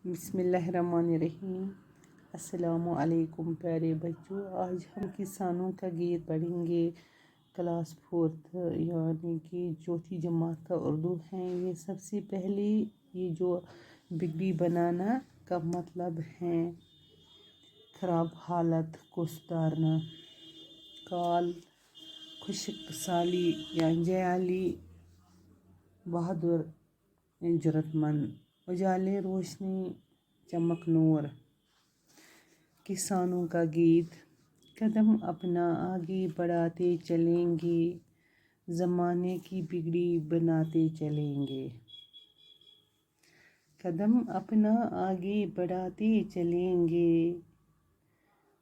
بسم اللہ الرحمن الرحیم۔ السلام علیکم پیارے بچوں، آج ہم کسانوں کا گیت پڑھیں گے۔ کلاس 4 یعنی کہ چوتھی جماعت کا اردو ہے۔ یہ سب سے پہلے یہ جو بگڑی بنانا کا مطلب ہے خراب حالت کو سدھارنا۔ کال خشک سالی یا جیالی بہادر جرت مند، اجالے روشنی چمک نور۔ کسانوں کا گیت۔ قدم اپنا آگے بڑھاتے چلیں گے، زمانے کی بگڑی بناتے چلیں گے۔ قدم اپنا آگے بڑھاتے چلیں گے،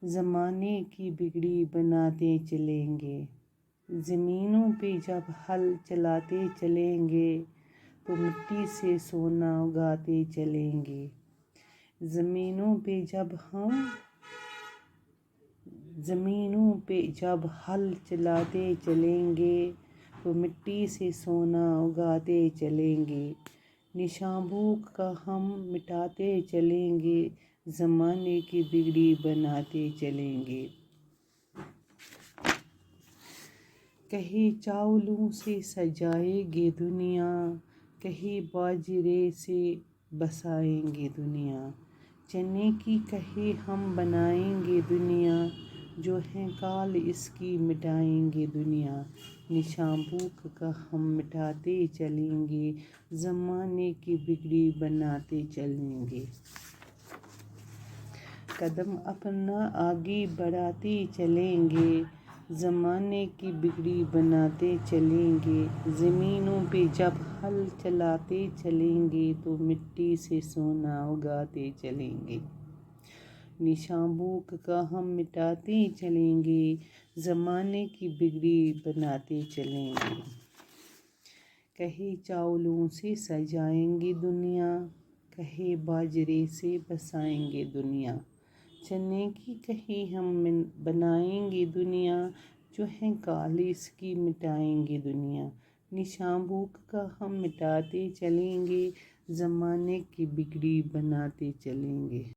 زمانے کی بگڑی بناتے چلیں گے۔ زمینوں پہ جب ہل چلاتے چلیں گے تو مٹی سے سونا اگاتے چلیں گے۔ زمینوں پہ جب ہل چلاتے چلیں گے تو مٹی سے سونا اگاتے چلیں گے۔ نشاں بھوک کا ہم مٹاتے چلیں گے، زمانے کی بگڑی بناتے چلیں گے۔ کہیں چاولوں سے سجائیں گے دنیا، کہیں باجرے سے بسائیں گے دنیا۔ چنے کی کہیں ہم بنائیں گے دنیا، جو ہے کال اس کی مٹائیں گے دنیا۔ نشاں بھوک کا ہم مٹاتے چلیں گے، زمانے کی بگڑی بناتے چلیں گے۔ قدم اپنا آگے بڑھاتے چلیں گے، زمانے کی بگڑی بناتے چلیں گے۔ زمینوں پہ جب ہل چلاتے چلیں گے تو مٹی سے سونا اگاتے چلیں گے۔ نشاں بھوک کا ہم مٹاتے چلیں گے، زمانے کی بگڑی بناتے چلیں گے۔ کہیں چاولوں سے سجائیں گے دنیا، کہیں باجرے سے بسائیں گے دنیا۔ چنے کی کہیں ہم بنائیں گے دنیا، جو ہے کال اس کی مٹائیں گے دنیا۔ نشاں بھوک کا ہم مٹاتے چلیں گے، زمانے کی بگڑی بناتے چلیں گے۔